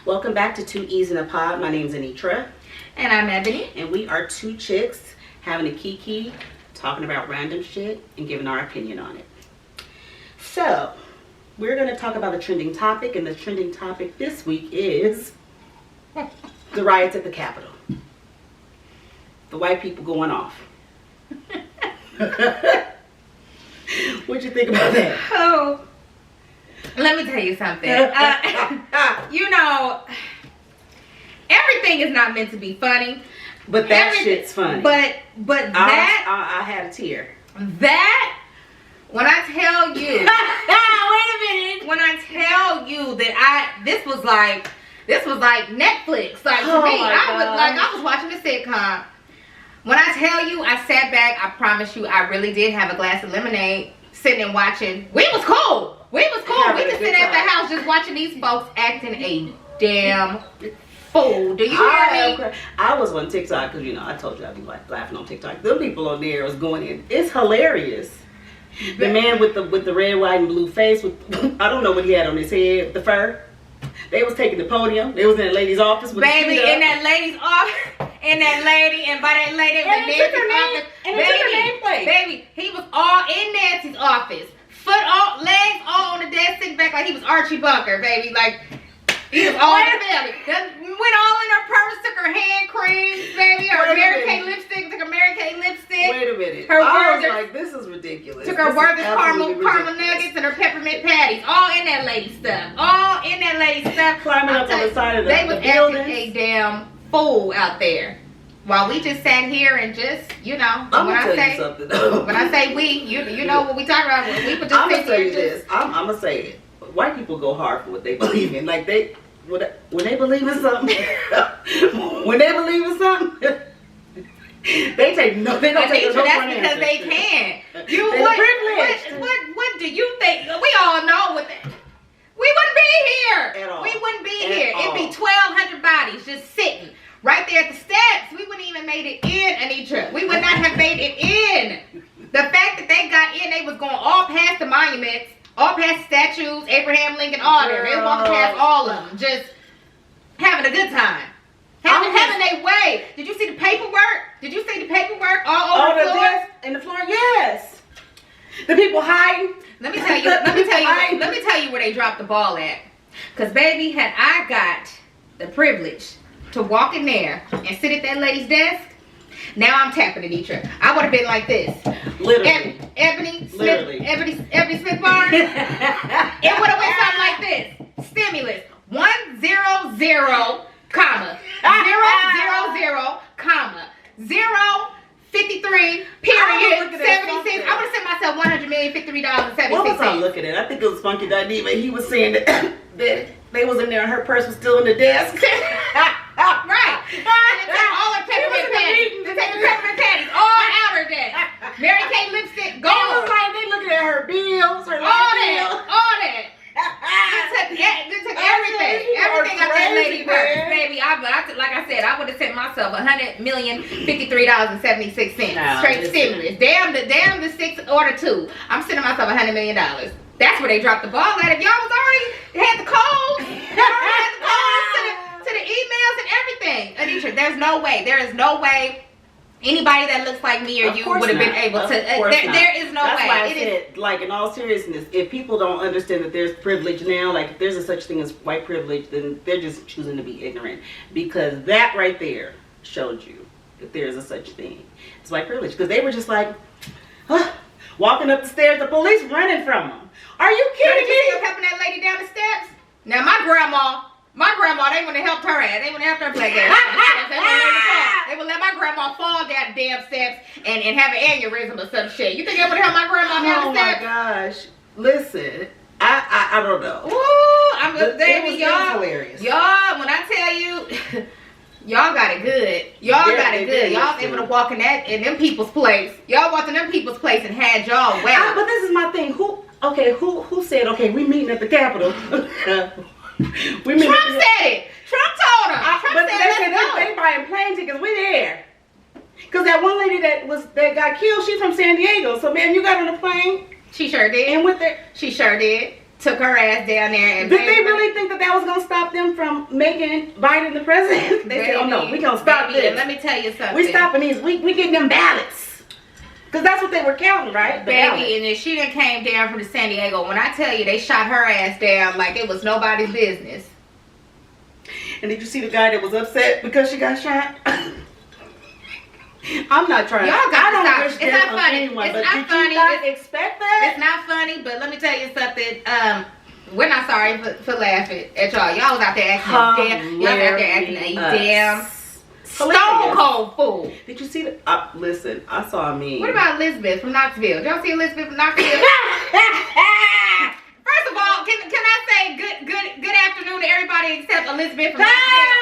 Welcome back to Two E's in a Pod. My name's Anitra. And I'm Ebony. And we are two chicks having a kiki, talking about random shit and giving our opinion on it. So, we're going to talk about a trending topic, and the trending topic this week is the riots at the Capitol. The white people going off. What'd you think about that? Oh, let me tell you something. You know, everything is not meant to be funny. But that shit's funny. But that I had a tear. That when I tell you, wait a minute. When I tell you that this was like Netflix. Like to me, I was watching a sitcom. When I tell you, I sat back. I promise you, I really did have a glass of lemonade, sitting and watching. We was cool. We just sit at the house just watching these folks acting a damn fool. Do you hear me? I was on TikTok because I told you I'd be laughing on TikTok. Them people on there was going in. It's hilarious. The man with the red, white, and blue face with I don't know what he had on his head, the fur. They was taking the podium. They was in that lady's office with baby in that lady's office, and by that lady in Nancy's office. Baby, he was all in Nancy's office. Legs all on the desk, sitting back like he was Archie Bunker, baby. Like he was all in the belly. Went all in her purse, took her hand cream, baby. Her Mary Kay lipstick, took her Mary Kay lipstick. Wait a minute. I was like, this is ridiculous. Took her Werther's caramel nuggets and her peppermint patties. All in that lady stuff. Climbing up on the side of the building. They was acting a damn fool out there. While we just sat here and just, when I say we, you know what we talking about. We would just I'm gonna say this. I'm gonna say it. White people go hard for what they believe in. Like when they believe in something, they take no. They don't take no. That's because they can. What do you think? We all know what that. We wouldn't be here. At all. We wouldn't be here. It'd be 1,200 bodies just sitting right there at the steps. We wouldn't even made it in, Anitra. We would not have made it in. The fact that they got in, they was going all past the monuments, all past statues, Abraham Lincoln, all there. They was walking past all of them, just having a good time. Having their way. Did you see the paperwork? All over the floor? And the floor, yes. The people hiding. Let me tell you where they dropped the ball at. Cause baby, had I got the privilege to walk in there and sit at that lady's desk, now I'm tapping Anitra. I would have been like this. Literally. Ebony Smith Barnes. It would have went something like this. Stimulus 100, comma 000, comma 053 period 76. I would have sent myself $100,053.76. What was I looking at? I think it was Funky Dineva. He was saying that they was in there and her purse was still in the desk. Right. And they took all her peppermint patties. They take the peppermint patties all out her desk. Mary Kay lipstick, gold. It was like they looking at her bills, her all that. They took everything out that lady purse, baby. Like I said, I would have sent myself $100,053.76 straight stimulus. Damn the 6 or the 2. I'm sending myself $100 million. That's where they dropped the ball at. If y'all was already had the calls, to the emails and everything. Anitra, there is no way anybody that looks like me or you would have been able to. There is no way. That's why I said, like, in all seriousness, if people don't understand that there's privilege now, like if there's a such thing as white privilege, then they're just choosing to be ignorant. Because that right there showed you that there is a such thing. It's white privilege. Because they were just like, walking up the stairs, the police running from them. Are you kidding me? You helping that lady down the steps? Now my grandma, they would have helped her ass. They would have helped her play that. They would let my grandma fall down the damn steps and have an aneurysm or some shit. You think they would help my grandma down the steps? Oh my gosh. Listen, I don't know. Ooh, it was hilarious. Y'all, when I tell you, y'all got it good. Y'all Y'all able to walk in them people's place. Y'all walked in them people's place and had y'all well. But this is my thing. Who said, okay, we meeting at the Capitol? Trump said it. Trump told him. But they buying plane tickets. We there. Cause that one lady that got killed, she's from San Diego. So man, you got on a plane. She sure did. And with it, she sure did. took her ass down there and did they really think that was gonna stop them from making Biden the president? They said, "Oh no, we gonna stop this." And let me tell you something. We stopping these. We getting them ballots because that's what they were counting, right? The Baby, ballots. and then she done came down from San Diego. When I tell you they shot her ass down like it was nobody's business. And did you see the guy that was upset because she got shot? I'm not trying. Y'all got to stop. Wish It's not death on funny. anyone, It's but not did funny. you not expect that? It's not funny, but let me tell you something. We're not sorry for laughing at y'all. Y'all was out there acting damn. Y'all was out there acting a damn stone cold fool. Did you see the? Listen, I saw a meme. What about Elizabeth from Knoxville? Y'all see Elizabeth from Knoxville? First of all, can I say good afternoon to everybody except Elizabeth from Knoxville?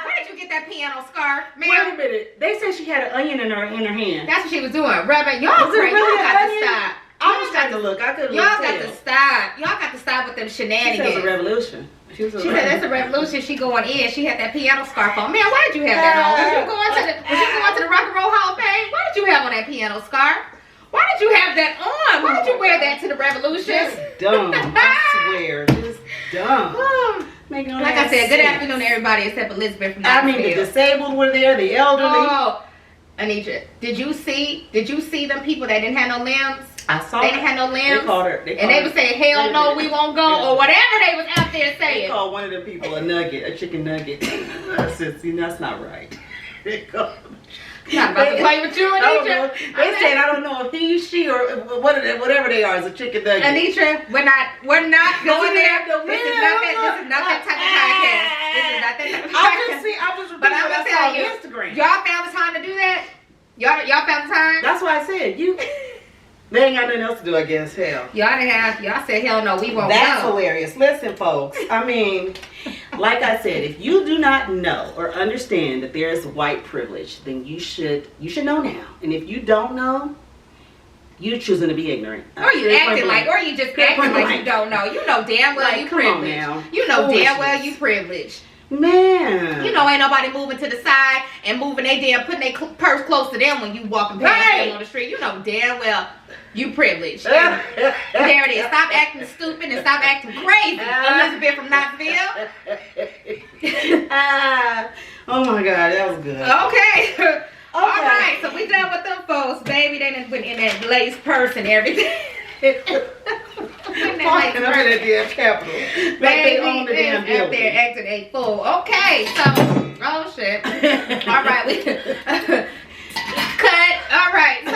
Where did you get that piano scarf, ma'am? Wait a minute. They said she had an onion in her hand. That's what she was doing. Rubbing. Y'all Was it crazy. really Y'all an got to onion? stop. I just got to look. I couldn't. Y'all got to stop. Y'all got to stop with them She shenanigans. said it's a revolution. She said that's a revolution. She going in. She had that piano scarf on. Man, why did you have that on? Was you going to the Rock and Roll Hall of Fame? Why did you have on that piano scarf? Why did you have that on? Why did you wear that to the revolution? Just dumb. I swear. Just dumb. Like I said, good afternoon to everybody except Elizabeth from Knoxville. I mean, the disabled were there, the elderly. Oh, Anitra, did you see them people that didn't have no limbs? I saw. They didn't have no limbs. They called her. And they would say, "Hell no, we won't go," or whatever they was out there saying. They called one of the people a nugget, a chicken nugget. I said, "See, that's not right." They called. Not about to play with you, Anitra. They said, "I don't know if he, she, or whatever they are is a chicken nugget." Anitra, we're not going there. This is not that type of podcast. This is not that type of podcast. I'm just repeating But I'm what gonna I tell saw you, on Instagram. y'all found the time to do that. Y'all found the time. That's why I said you. They ain't got nothing else to do, I guess. Hell. Y'all said hell no, we won't That's go. hilarious. Listen, folks. I mean, like I said, if you do not know or understand that there is white privilege, then you should know now. And if you don't know, you're choosing to be ignorant. Or you acting like, or you just acting like you don't know. You know damn well you privileged. You know damn well you privileged. Man. You know ain't nobody moving to the side and moving putting their purse close to them when you walking past them on the street. You know damn well you privileged. There it is. Stop acting stupid and stop acting crazy. Elizabeth from Knoxville. Oh my God, that was good. Okay. All right, so we done with them folks, baby. They done went in that lace purse and everything. Walking up in that damn Capitol. Like they own the damn building. Up there acting a fool. Okay, so, oh shit. All right, we cut. All right, so,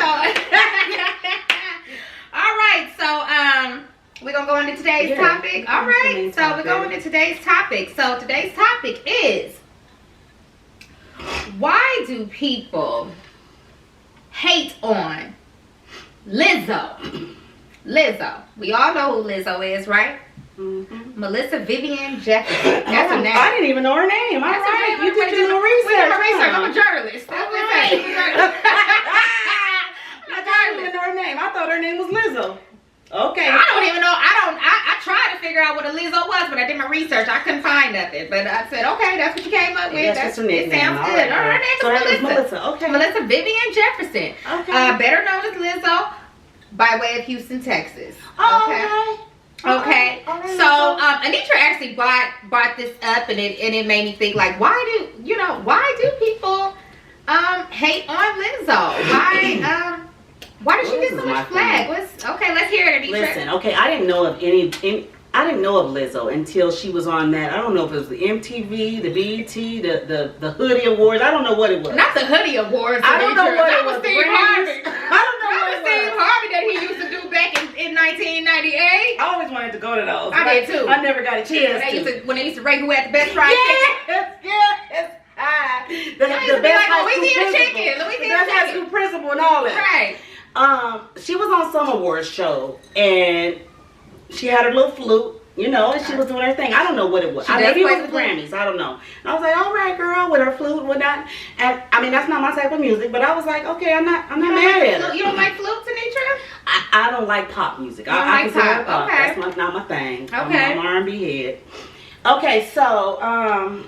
we're gonna go into today's topic. All right, so we're going into today's topic. So today's topic is, why do people hate on Lizzo? Lizzo. We all know who Lizzo is, right? Mm-hmm. Melissa Vivian Jefferson. That's her name. I didn't even know her name. All right. You did your research. We did my research. I'm a journalist. All right. I didn't even know her name. I thought her name was Lizzo. Okay. I don't even know. I tried to figure out what a Lizzo was, but I did my research. I couldn't find nothing. But I said, okay, that's what you came up with. That's her name. It sounds good. All right, so her name is Melissa. Okay. Melissa Vivian Jefferson. Okay. Better known as Lizzo, by way of Houston, Texas. Oh, okay. Okay. So Anitra actually brought this up, and it made me think, like, why do people hate on Lizzo? Why does she get so much flag? Okay, let's hear it, Anitra. Listen, okay, I didn't know of I didn't know of Lizzo until she was on that. I don't know if it was the MTV, the BET, the Hoodie Awards. I don't know what it was. Not the Hoodie Awards. I don't know what it was. Steve Harvey. I don't know what it was. Steve Harvey that he used to do back in 1998. I always wanted to go to those. I did too. I never got a chance when they used to rate who had the best fried chicken. Yes. The best Louisiana chicken. Louisiana high school principal and all that. Right. She was on some awards show and she had her little flute, and she was doing her thing. I don't know what it was. Maybe it was the Grammys. I don't know. And I was like, all right, girl, with her flute and whatnot. And I mean, that's not my type of music, but I was like, okay, I'm not mad at her. You don't like flutes, Anitra? I don't like pop music. I like pop. Okay. That's not my thing. Okay. I'm an R&B head. Okay, so I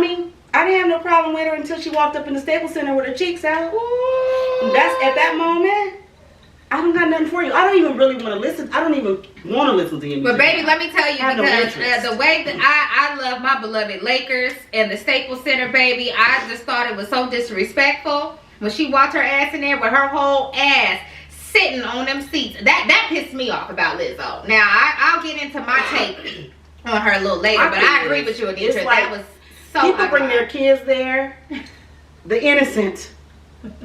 didn't have no problem with her until she walked up in the Staples Center with her cheeks out. Ooh. That's at that moment. I don't got nothing for you. I don't even really want to listen. I don't even want to listen to you. But baby, let me tell you, because no the way that I love my beloved Lakers and the Staples Center, baby, I just thought it was so disrespectful when she walked her ass in there with her whole ass sitting on them seats. That pissed me off about Lizzo. Now I'll get into my take on her a little later, but I agree with you, Anitra. Like, that was so. People bring their kids there, the innocent,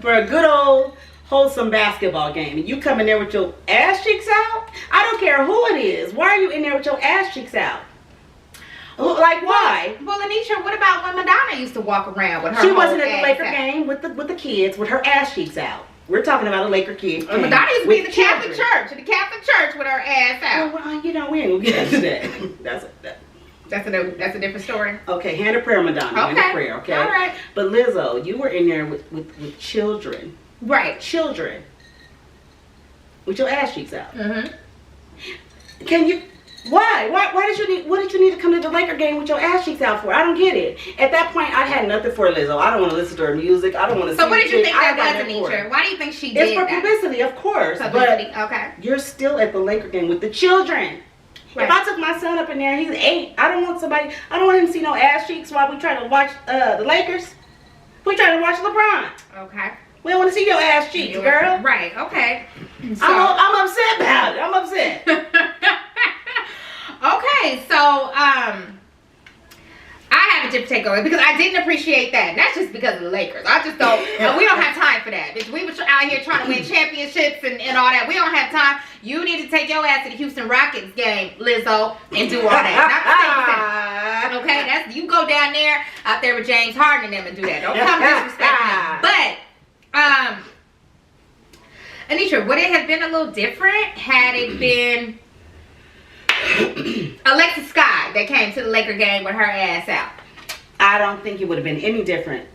for a good old wholesome basketball game, and you come in there with your ass cheeks out. I don't care who it is. Why are you in there with your ass cheeks out? Like, why? Well, Anitra, what about when Madonna used to walk around with her? She wasn't at the Laker game with the kids with her ass cheeks out. We're talking about a Laker kid. Madonna used to be in the Catholic Church, with her ass out. Well, we ain't gonna get into that. That's a different story. Okay, hand of prayer, Madonna. Okay. Hand of prayer, okay? All right. But Lizzo, you were in there with children. Right. Children. With your ass cheeks out. Mm-hmm. Can you... Why? What did you need to come to the Laker game with your ass cheeks out for? I don't get it. At that point, I had nothing for Lizzo. I don't want to listen to her music. I don't want to. So what did you think that was, Anitra? Why do you think she did It's for publicity, of course. Publicity, but okay. You're still at the Laker game with the children. Right. If I took my son up in there, he's 8. I don't want him to see no ass cheeks while we try to watch the Lakers. We try to watch LeBron. Okay. We don't want to see your ass cheeks, girl. Right. Okay. So, I'm upset about it. I'm upset. Okay, so I have a different take on it because I didn't appreciate that. And that's just because of the Lakers. I just don't. We don't have time for that. Bitch, we were out here trying to win championships and all that. We don't have time. You need to take your ass to the Houston Rockets game, Lizzo, and do all that. Not the okay, that's you go down there out there with James Harden and them and do that. Don't come disrespecting them. But Anitra, would it have been a little different had it been Alexis Sky that came to the Laker game with her ass out? I don't think it would have been any different.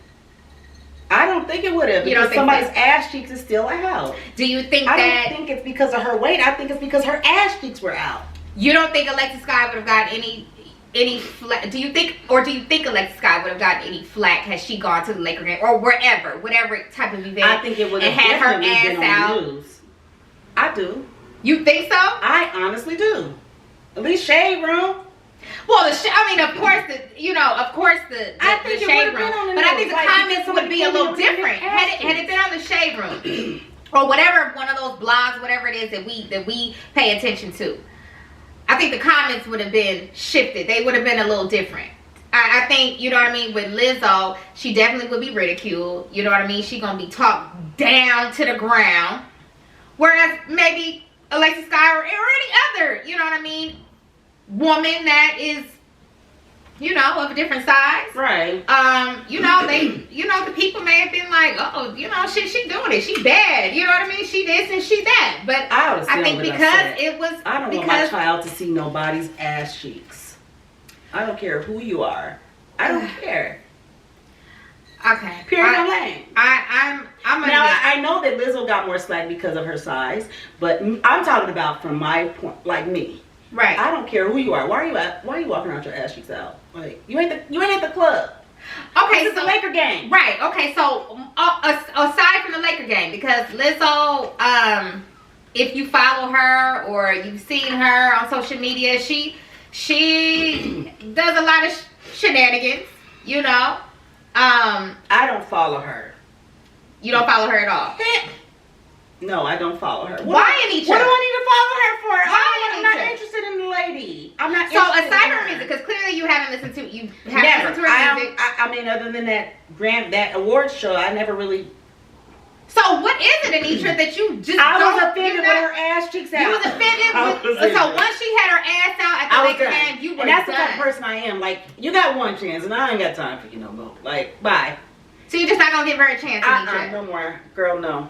I don't think it would have. You don't think somebody's ass cheeks is still out. Do you think I don't think it's because of her weight. I think it's because her ass cheeks were out. You don't think Alexis Sky would have gotten any flack? Do you think Alexis Sky would have gotten any flack had she gone to the Laker game or whatever type of event? I think it would have had her ass been out. On the news. I do. You think so? I honestly do. At least shade room. Well, of course the shade room, but I think the comments would be a little different had it been on the shade room or whatever, one of those blogs, whatever it is that we pay attention to. I think the comments would have been shifted. They would have been a little different. I think, you know what I mean, with Lizzo, she definitely would be ridiculed. You know what I mean? She gonna be talked down to the ground, whereas maybe Alexis Sky or any other, you know what I mean, woman that is, you know, of a different size. Right. The people may have been like, oh, you know, she doing it. She bad. You know what I mean? She this and she that. But I think because it was, I don't want my child to see nobody's ass cheeks. I don't care who you are. I don't care. Okay. Period. Lane. I'm I know that Lizzo got more slack because of her size, but I'm talking about from my point, like me. Right. I don't care who you are. Why are you walking around with your ass cheeks out? Like you ain't at the club. Okay, it's the Laker game. Right. Okay. So aside from the Laker game, because Lizzo, if you follow her or you've seen her on social media, she does a lot of shenanigans. You know. I don't follow her. You don't follow her at all? No, I don't follow her. Why, Anitra? What do I need to follow her for? Why, I'm not interested in the lady. I'm not. So aside from music, because clearly you haven't listened to listened to her music. I mean, other than that awards show, I never really. So what is it, Anitra, that you just? I was offended with her ass cheeks out. You was offended. So once she had her ass out at the Laker game, you were done. And that's the type of person I am. Like, you got one chance, and I ain't got time for you no more. Like, bye. So you're just not gonna give her a chance, Anitra? No more, girl. No.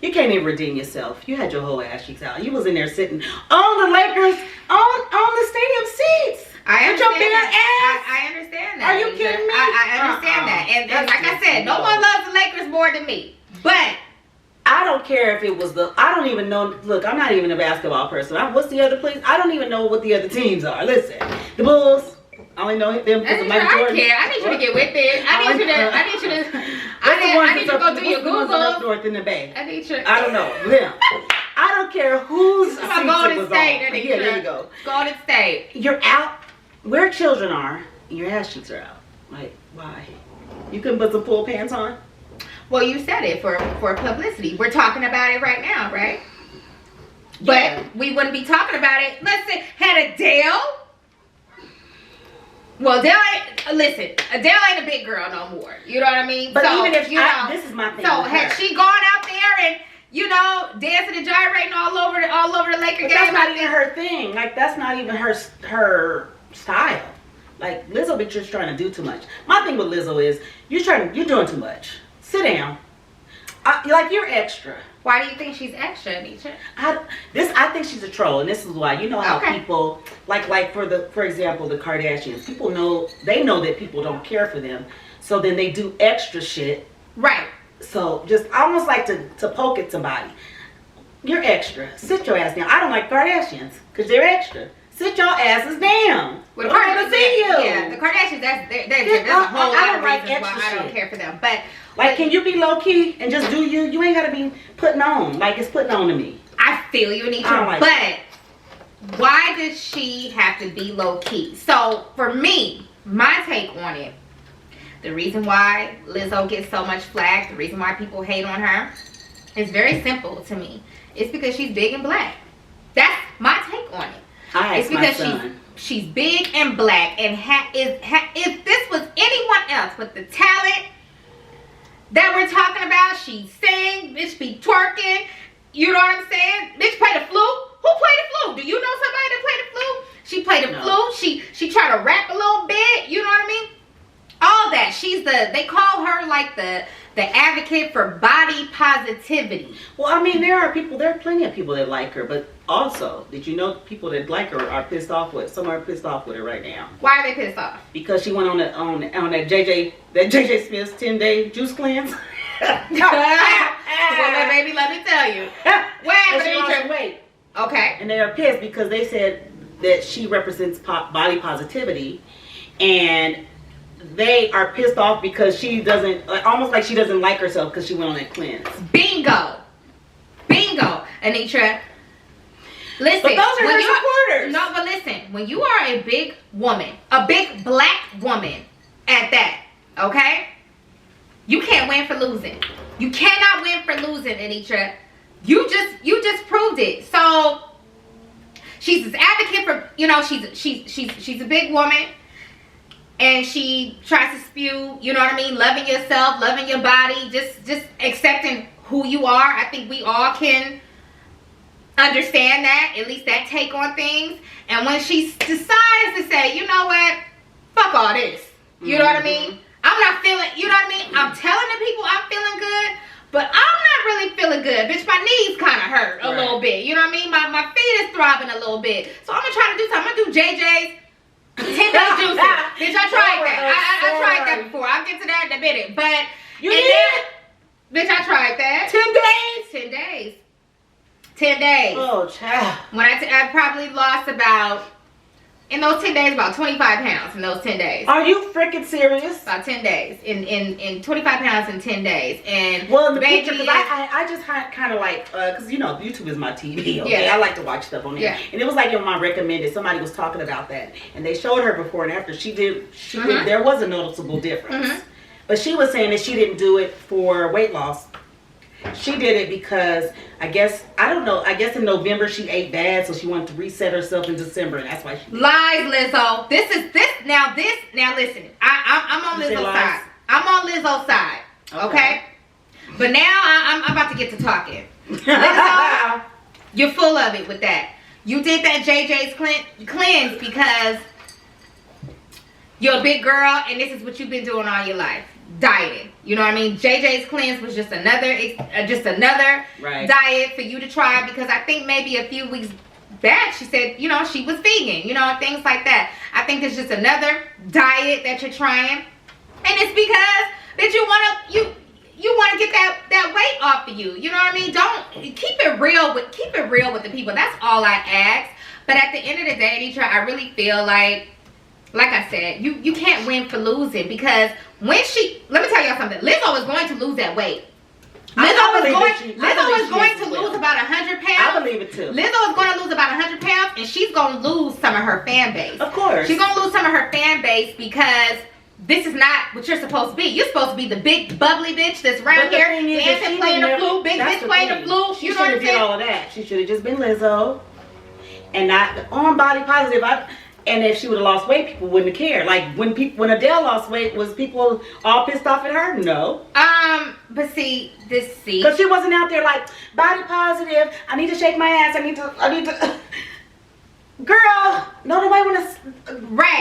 You can't even redeem yourself. You had your whole ass cheeks out. You was in there sitting on the Lakers on the stadium seats. I understand with your bare ass. I understand that. Are you kidding me? I understand that. And like I said, no one loves the Lakers more than me. But I don't care if it was I don't even know. Look, I'm not even a basketball person. What's the other place? I don't even know what the other teams are. Listen, the Bulls. I only know them because of Michael Jordan. I care. I need you to get with it. I need you to. What's the I need you to go do your What's the ones up Google. north in the Bay? I need you. I don't know. Yeah. I don't care whose seats I'm it Golden was State. on. Yeah, there you go. Golden State. You're out where children are. Your ass cheeks are out. Like, why? You couldn't put some full pants on? Well, you said it for publicity. We're talking about it right now, right? Yeah. But we wouldn't be talking about it. Let's say, had Adele. Well, Adele ain't a big girl no more. You know what I mean? But so, even if you know, this is my thing. so with had her. she gone out there and dancing and gyrating all over the Laker But game? that's not even her thing. Like, that's not even her style. Like, Lizzo be just trying to do too much. My thing with Lizzo is you're doing too much. Sit down. You're extra. Why do you think she's extra, Anisha? I think she's a troll, and this is why. You know how Okay. people for example, the Kardashians. People know that people don't care for them, so then they do extra shit. Right. So just I almost like to poke at somebody. You're extra. Sit your ass down. I don't like Kardashians because they're extra. Sit your asses down. Well, I want to see you. Yeah, the Kardashians. There's a whole I lot don't of like reasons why extra I don't shit. care for them. But Like, can you be low key and just do you? You ain't gotta be putting on. Like, it's putting on to me. I feel you, Anita. I don't like But why does she have to be low key? So for me, my take on it, the reason why Lizzo gets so much flack, the reason why people hate on her, is very simple to me. It's because she's big and black. That's my take on it. It's because my son. she's big and black, and if this was anyone else with the talent that we're talking about, she sing, bitch be twerking, you know what I'm saying? Bitch play the flute. Who played the flute? Do you know somebody that played the flute? She played the flute. She tried to rap a little bit, you know what I mean? All that. They call her like the advocate for body positivity. Well, I mean, there are plenty of people that like her, but also, did you know people that like her are pissed off with? Some are pissed off with her right now Why are they pissed off? because she went on that JJ Smith's 10-day juice cleanse. Well, baby, let me tell you. What And she lost some happened? weight, Okay. and they are pissed because they said that she represents body positivity, and they are pissed off because she doesn't, almost like she doesn't like herself because she went on that cleanse. Bingo. Anitra. Listen. But those are when her you're- supporters. No, but listen. When you are a big woman, a big black woman at that, okay? You can't win for losing. You cannot win for losing, Anitra. You just proved it. So she's this advocate for, she's a big woman. And she tries to spew, you know what I mean, loving yourself, loving your body, just accepting who you are. I think we all can understand that, at least that take on things. And when she decides to say, you know what, fuck all this, you know what I mean? I'm not feeling, you know what I mean? I'm telling the people I'm feeling good, but I'm not really feeling good. Bitch, my knees kind of hurt a little bit, you know what I mean? My feet is throbbing a little bit. So I'm going to try to do something. I'm going to do JJ's 10-day juice. Bitch, I tried that. I tried that before. I'll get to that in a minute. But You did? Bitch, I tried that. 10 days? 10 days. 10 days. Oh, child. When I probably lost in those 10 days, about 25 pounds in those 10 days. Are you freaking serious? About 10 days. In 25 pounds in 10 days. And Well, in the baby picture, because I just kind of like, because YouTube is my TV, okay? Yeah. I like to watch stuff on there. Yeah. And it was like in my recommended, somebody was talking about that. And they showed her before and after. She did, there was a noticeable difference. But she was saying that she didn't do it for weight loss. She did it because I guess in November she ate bad, so she wanted to reset herself in December, and that's why she did it. Lies, Lizzo. Now listen. I'm on You say Lizzo's lies? side. I'm on Lizzo's side. Okay? But now I'm about to get to talking. Lizzo, you're full of it with that. You did that JJ's cleanse because you're a big girl and this is what you've been doing all your life. Dieting. You know what I mean? JJ's cleanse was just another diet for you to try, because I think maybe a few weeks back she said, she was vegan, things like that. I think it's just another diet that you're trying. And it's because that you want to get that weight off of you. You know what I mean? Don't keep it real with the people. That's all I ask. But at the end of the day, Anitra, I really feel like like I said, you can't win for losing, because when let me tell y'all something. Lizzo is going to lose that weight. Lizzo is going to lose about 100 pounds. I believe it too. Lizzo is going to lose about 100 pounds, and she's going to lose some of her fan base. Of course. She's going to lose some of her fan base, because this is not what you're supposed to be. You're supposed to be the big bubbly bitch that's around here dancing, playing the flute, big bitch playing the flute. She should have did all of that. She should have just been Lizzo and not on body positive. And if she would have lost weight, people wouldn't have cared. Like when Adele lost weight, was people all pissed off at her? No. But see, because she wasn't out there like body positive. I need to shake my ass. I need to. Girl, no, nobody want to. Right.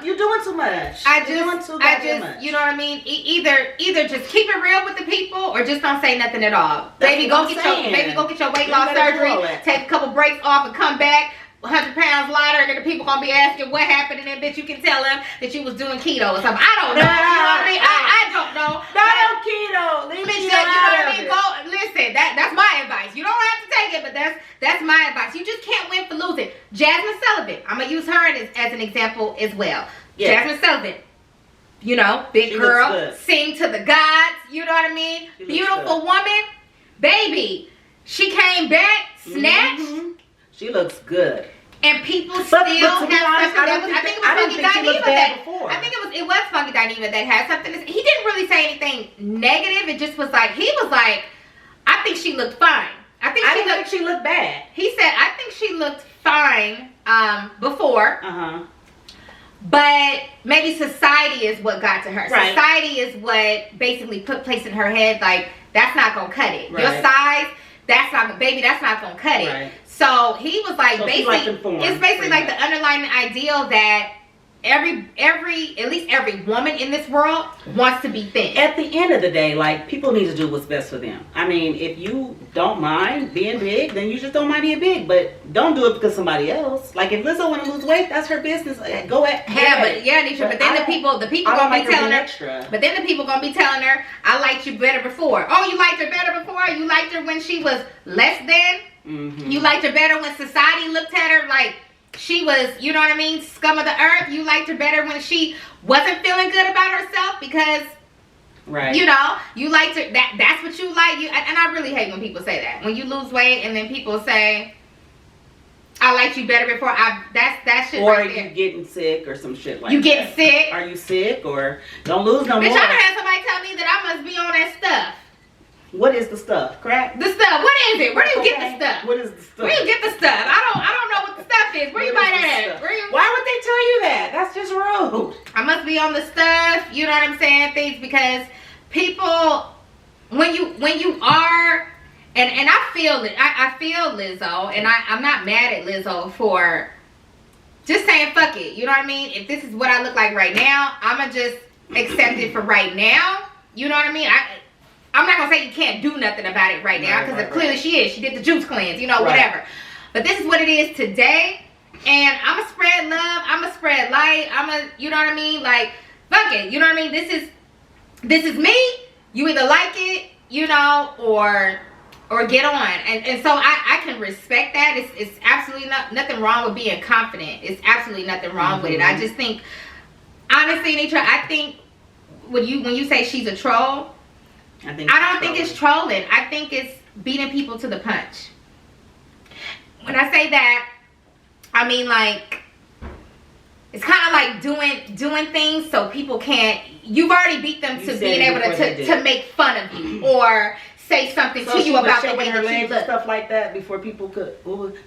You're doing too much. You're doing too much. You know what I mean? Either just keep it real with the people, or just don't say nothing at all. Baby, go get your weight loss surgery. Take a couple breaks off and come back 100 pounds lighter, and then the people gonna be asking what happened, and then bitch, you can tell them that you was doing keto or something. I don't know. You know what I mean? I don't know. Not keto. Leave me out. Go listen. That's my advice. You don't have to take it, but that's my advice. You just can't win for losing. Jasmine Sullivan. I'm gonna use her as an example as well. Yes. Jasmine Sullivan. You know, big girl, sing to the gods. You know what I mean? Beautiful woman, baby. She came back, snatched. Mm-hmm. She looks good. And people still have something that was, I think it was Funky Dineva that, it was Funky Dineva that had something to say. He didn't really say anything negative. It just was like, he was like, I think she looked fine. I didn't think she looked bad. He said, I think she looked fine before. But maybe society is what got to her. Right. Society is what basically placed in her head, like, that's not going to cut it. Right. Your size, that's not going to cut it. Right. So he was like, so it's basically like the underlying ideal that at least every woman in this world wants to be thin. At the end of the day, like, people need to do what's best for them. I mean, if you don't mind being big, then you just don't mind being big. But don't do it because somebody else. Like, if Lizzo want to lose weight, that's her business. Go ahead. Nisha. But then the people gonna be telling her. Extra. But then the people gonna be telling her, I liked you better before. Oh, you liked her better before? You liked her when she was less than? Mm-hmm. You liked her better when society looked at her like she was, you know what I mean, scum of the earth. You liked her better when she wasn't feeling good about herself because, you know, you liked her. That's what you like. And I really hate when people say that. When you lose weight and then people say, I liked you better before. That shit. Or right there. You getting sick or some shit like that. You getting sick? Are you sick or don't lose no more? Bitch, I done had somebody tell me that I must be on that stuff. What is the stuff? Crack? The stuff. What is it? Where do you get the stuff? What is the stuff? Where do you get the stuff? I don't know what the stuff is. Where you buy that at? Why would they tell you that? That's just rude. I must be on the stuff. You know what I'm saying? Things because people, when you are, and I feel it. I feel Lizzo, and I'm not mad at Lizzo for just saying fuck it. You know what I mean? If this is what I look like right now, I'ma just accept it for right now. You know what I mean? I'm not going to say you can't do nothing about it right now, because clearly she is. She did the juice cleanse, you know, whatever. But this is what it is today, and I'm going to spread love. I'm going to spread light. you know what I mean? Like, fuck it. You know what I mean? This is me. You either like it, you know, or get on. And so I can respect that. It's absolutely nothing wrong with being confident. It's absolutely nothing wrong with it. I just think, honestly, Nitra, I think when you say she's a troll, I don't think it's trolling. I think it's beating people to the punch. When I say that, I mean like it's kind of like doing things so people can't. You've already beat them to being able to make fun of you or say something to you about the way her that legs you look. And stuff like that before people could.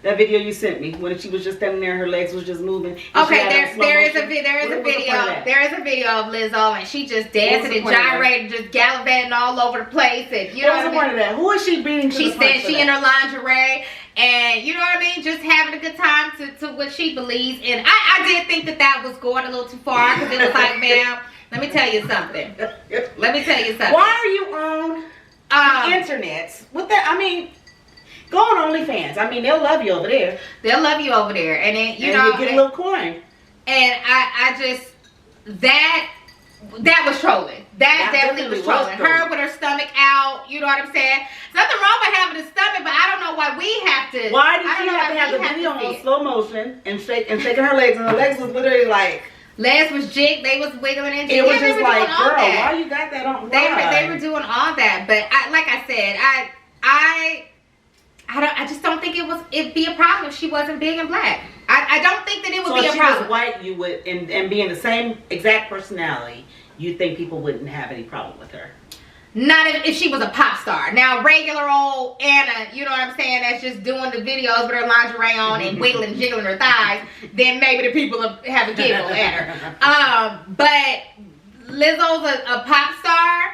That video you sent me when she was just standing there, her legs was just moving. Okay, there is a video of Lizzo and she just dancing and gyrating, just gallivanting all over the place. And you know what I mean? What was the point of that? Who is she beating? She said she in her lingerie. And you know what I mean? Just having a good time to what she believes. And I did think that was going a little too far because it was like, ma'am, let me tell you something. Why are you on the internet? With that, I mean, go on OnlyFans. I mean, they'll love you over there. They'll love you over there. And then, you know, you get a little coin. And I just, that was trolling. That definitely was trolling. Her with her stomach out, you know what I'm saying? There's nothing wrong with having a stomach, but I don't know why we have to. Why did she have to have the video on slow motion and shaking her legs, and her legs was literally like Legs was jigged. They was wiggling and It jiggling. was just like, girl, why you got that on? They were doing all that, but like I said, I just don't think it'd be a problem if she wasn't big and black. I don't think that it would be a problem. So if she was white, you would, and being the same exact personality, you think people wouldn't have any problem with her? Not if she was a pop star. Now, regular old Anna, you know what I'm saying, that's just doing the videos with her lingerie on and wiggling and jiggling her thighs, then maybe the people will have a giggle at her. But Lizzo's a pop star.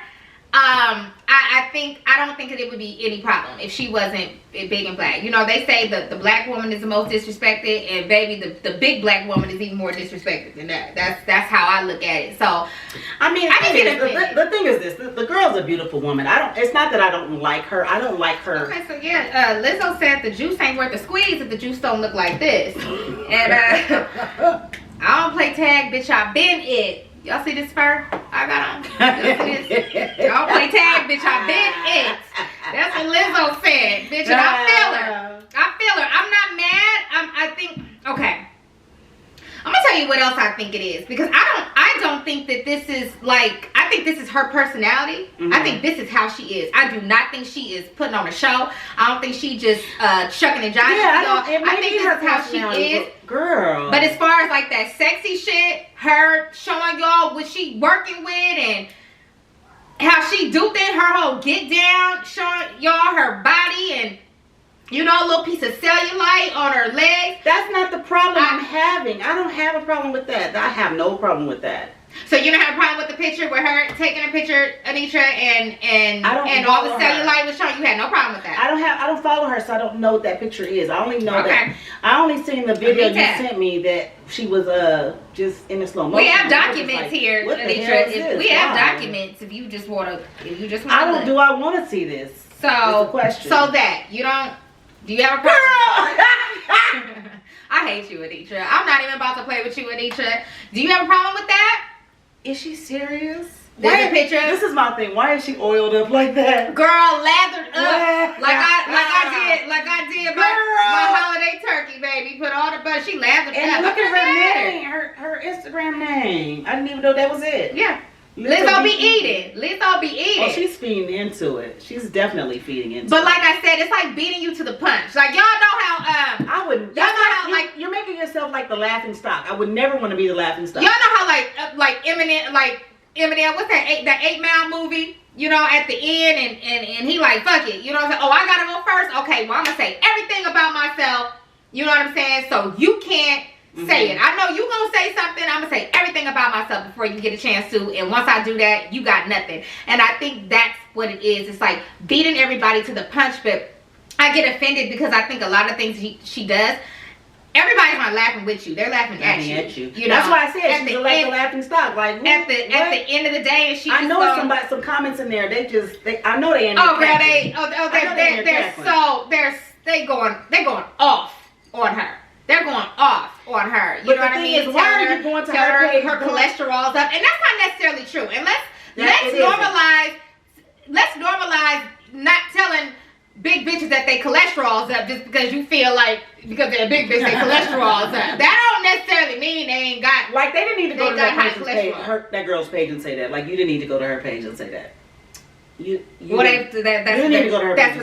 I don't think that it would be any problem if she wasn't big and black. You know, they say the black woman is the most disrespected, and baby, the big black woman is even more disrespected than that. That's how I look at it. So, I mean, the thing is this: the girl's a beautiful woman. It's not that I don't like her. I don't like her. Okay, so yeah, Lizzo said the juice ain't worth the squeeze if the juice don't look like this. And I don't play tag, bitch. I been it. Y'all see this fur I got on? Y'all play tag, bitch. I been it. That's what Lizzo said, bitch. And I feel her. I'm not mad. I think, okay. I'm gonna tell you what else I think it is, because I don't think that this is like, I think this is her personality. I think this is how she is. I do not think she is putting on a show. I don't think she just shucking and jiving. Yeah, I think this is how she is. Girl. But as far as like that sexy shit, her showing y'all what she working with and how she do things, her whole get down, showing y'all her body and, you know, a little piece of cellulite on her legs. That's not the problem I'm having. I don't have a problem with that. I have no problem with that. So you don't have a problem with the picture with her taking a picture, Anitra, and all the cellulite was showing? You had no problem with that. I don't follow her, so I don't know what that picture is. I only know that I only seen the video you sent me that she was just in a slow motion. We have documents here, Anitra. We have documents if you just wanna do I wanna see this? So question. So that you don't. Do you have a problem? I hate you, Anitra. I'm not even about to play with you, Anitra. Do you have a problem with that? Is she serious? There's a picture. This is my thing. Why is she oiled up like that? Girl, lathered up like I did my holiday turkey, baby. Put all the butter. She lathered up. And look at her name, her Instagram name. I didn't even know that was it. Yeah. Lizzo be eating. Lizzo be eating. Oh, she's feeding into it. She's definitely feeding into it. But like I said, it's like beating you to the punch. Like, y'all know how I wouldn't. Y'all know how like you're making yourself like the laughing stock. I would never want to be the laughing stock. Y'all know how like Eminem, what's that 8 Mile movie? You know, at the end and he like, fuck it. You know what I'm saying? Oh, I gotta go first? Okay, well I'm gonna say everything about myself. You know what I'm saying? So you can't say it. I know you gonna say something. I'm gonna say everything about myself before you get a chance to. And once I do that, you got nothing. And I think that's what it is. It's like beating everybody to the punch. But I get offended because I think a lot of things she does, everybody's not laughing with you. They're laughing at you. You know? That's why I said she's like the laughing stock. Like at the end of the day, she. I know some comments in there. I know they ain't. Oh girl, they're going off on her. They're going off on her. You know what I mean? Why are you going to her page? Her cholesterol's up, and that's not necessarily true. And let's normalize not telling big bitches that they cholesterol's up just because you feel like because they're a big bitch, their cholesterol's up. That don't necessarily mean they ain't got like they didn't need to go to that girl's page and say that. Like you didn't need to go to her page and say that. That's what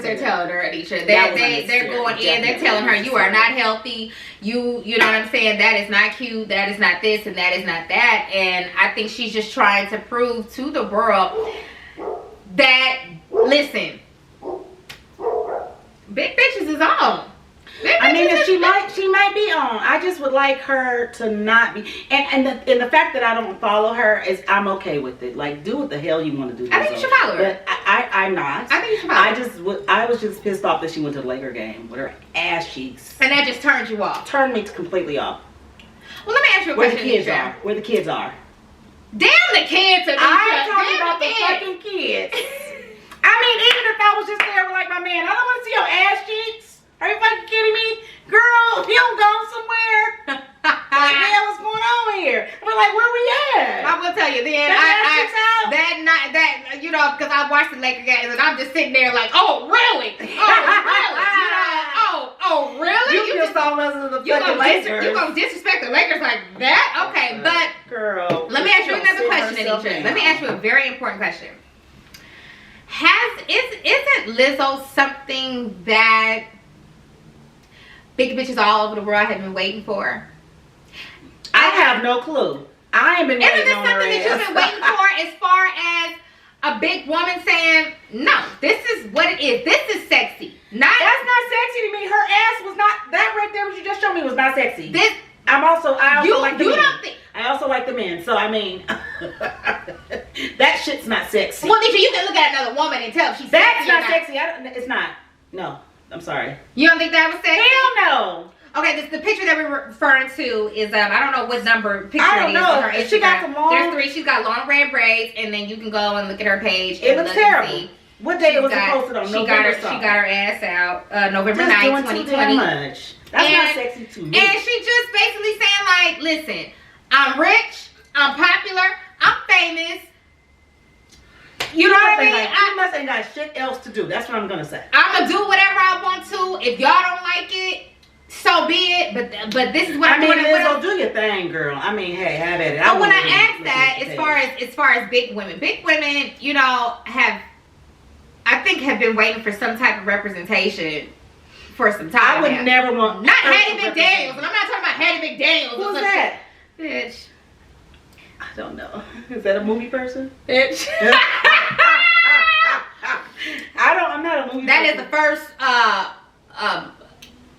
they're telling her, Anisha. They're going in, they're telling her you are not healthy. You know what I'm saying? That is not cute. That is not this, and that is not that. And I think she's just trying to prove to the world that listen, big bitches is on. I mean, she might be on. I just would like her to not be. And the fact that I don't follow her is I'm okay with it. Like, do what the hell you want to do. I think you should follow her. But I'm not. I think you should follow her. I was just pissed off that she went to the Laker game with her ass cheeks. And that just turned you off. Turned me completely off. Well, let me ask you a question. Where the kids are. Damn the kids, Anisha. I'm talking about the fucking kids. I mean, even if I was just there with like my man, I don't want to see your ass cheeks. Are you fucking kidding me? Girl, you don't go somewhere. Like, man, what's going on here? I'm like, where we at? I will tell you then. That you know, because I watched the Laker games and I'm just sitting there like, oh really? Oh really? You know, Oh, really? You feel so much of the You fucking Lakers. You gonna disrespect the Lakers like that? Okay, but girl, let me ask you another question, Anisha. Let me ask you a very important question. Isn't Lizzo something that big bitches all over the world have been waiting for? I have no clue. I ain't been waiting Isn't this on something her that you've ass. been waiting for as far as a big woman saying, no, this is what it is. This is sexy. Not That's not sexy to me. Her ass was not, that right there what you just showed me was not sexy. this. I also like the you men. don't think. I also like the men. So I mean, that shit's not sexy. Well, Nisha, you can look at another woman and tell if she's That's sexy or not sexy. It's not. No, I'm sorry. You don't think that was sexy? Hell no. Okay, the picture that we're referring to is I don't know what number picture I don't it is know. on her Instagram. She got the long. There's 3. She's got long red braids, and then you can go and look at her page. It and looks look and terrible. see. What day She's was it got- posted on? She November got her ass out November Just 9th, doing too 2020. damn much. That's And- not sexy to me. And she just basically saying like, listen, I'm rich, I'm popular, I'm famous. You know what I mean? You must ain't got shit else to do. That's what I'm gonna say. I'm gonna do whatever I want to. If y'all don't like it, so be it. But this is what I'm doing. Lizzo, do your thing, girl. I mean, hey, have at it. But when I ask that, as far as big women, you know, have been waiting for some type of representation for some time. I would now. never want Not Hattie McDaniels, and I'm not talking about Hattie McDaniels. Who's that? Bitch. I don't know. Is that a movie person? Bitch. I'm not a movie That person. is the first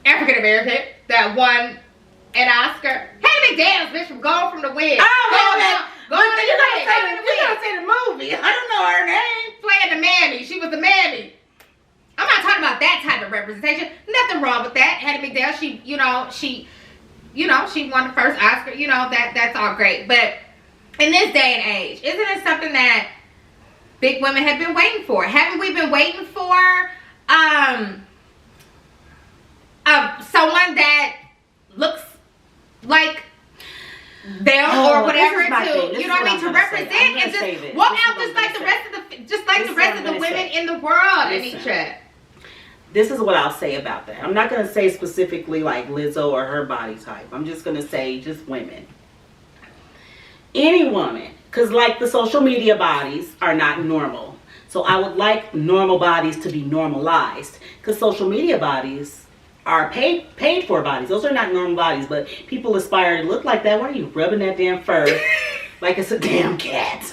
African American that won an Oscar. Hattie McDaniels, bitch, from Gone from the Wind. You're gonna say the movie. I don't know her name. Playing the Mammy. She was the Mammy. I'm not talking about that type of representation. Nothing wrong with that. Hattie McDaniel, she won the first Oscar. You know, that's all great. But in this day and age, isn't it something that big women have been waiting for? Haven't we been waiting for someone that looks like them or whatever to, you know what I mean, to represent and just walk out just like the rest of the women in the world, Anisha. This is what I'll say about that. I'm not going to say specifically like Lizzo or her body type. I'm just going to say just women. Any woman, because like the social media bodies are not normal. So I would like normal bodies to be normalized, because social media bodies are paid for bodies. Those are not normal bodies, but people aspire to look like that. Why are you rubbing that damn fur like it's a damn cat?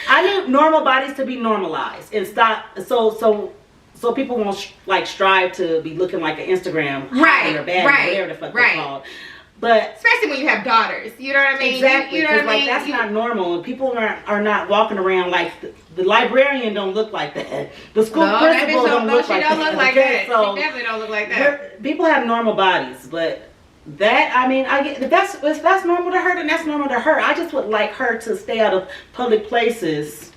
I need normal bodies to be normalized and stop. So people won't like strive to be looking like an Instagram hottie or baddie, whatever the fuck they're called. But especially when you have daughters, you know what I mean? Exactly, you know what I mean? That's not normal, and people are not walking around like the librarian don't look like that. The school principal don't look like that. She definitely don't look like that. People have normal bodies, but that, I mean, I get if that's normal to her, then that's normal to her. I just would like her to stay out of public places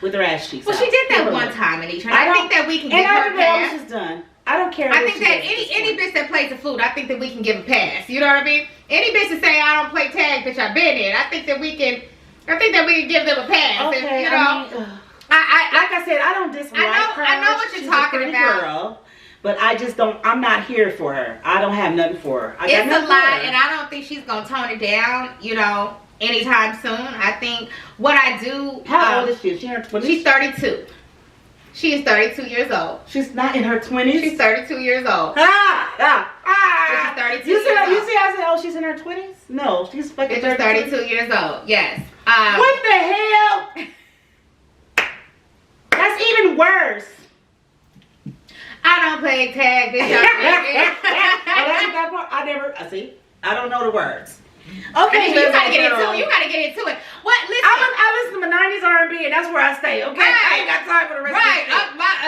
with her ass cheeks out. She did that one time, Anisha. And I think that we can give her a pass. Is done. I don't care. I think that any bitch that plays the flute, I think that we can give a pass. You know what I mean? Any bitch that say I don't play tag, bitch, I've been in. I think that we can give them a pass. Okay, and, you know, like I said, I don't dislike her. I know what you're talking about. Girl, but I just don't. I'm not here for her. I don't have nothing for her. It's a lie, and I don't think she's gonna tone it down. You know, anytime soon. I think what I do. How old is she? Is she in her 20s? She's 32. She is 32 years old. She's not in her 20s? She's 32 years old. She's 32 you see, years you old. see I said, oh, she's in her 20s? No, she's fucking 32 years old, yes. What the hell? That's even worse. I don't play tag, bitch. I don't know the words. Okay, you gotta get into it. You gotta get into it. What? Listen, I listen to my 90s R&B, and that's where I stay. Okay, I ain't got time for the rest of it.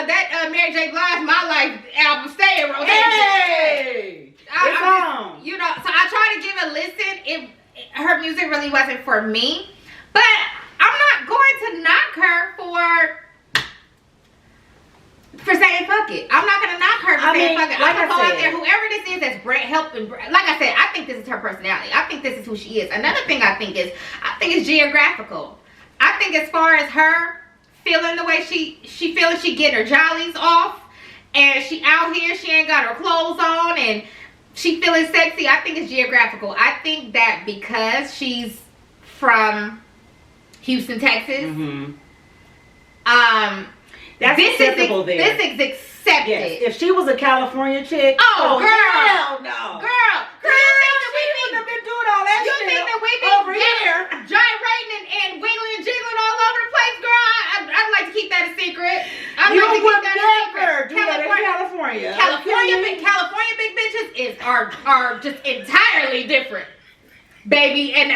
That Mary J. Blige, My Life album, stay in rotation. Hey, it's on. You know, so I try to give a listen. Her music really wasn't for me, but I'm not going to knock her for saying fuck it. I'm not gonna knock her for saying fuck it. I'm gonna go out there, whoever this is that's helping. Like I said, I think this is her personality. I think this is who she is. Another thing I think it's geographical. I think as far as her feeling the way she feeling, she getting her jollies off, and she out here, she ain't got her clothes on, and she feeling sexy. I think it's geographical. I think that because she's from Houston, Texas, that's acceptable there. This is accepted. Yes. If she was a California chick, girl, hell no, girl, you think that we wouldn't have been doing all that shit? You think that we be over here gyrating and wiggling and jiggling all over the place, girl? I'd like to keep that a secret. You would never do that in California. California big bitches are just entirely different, baby. And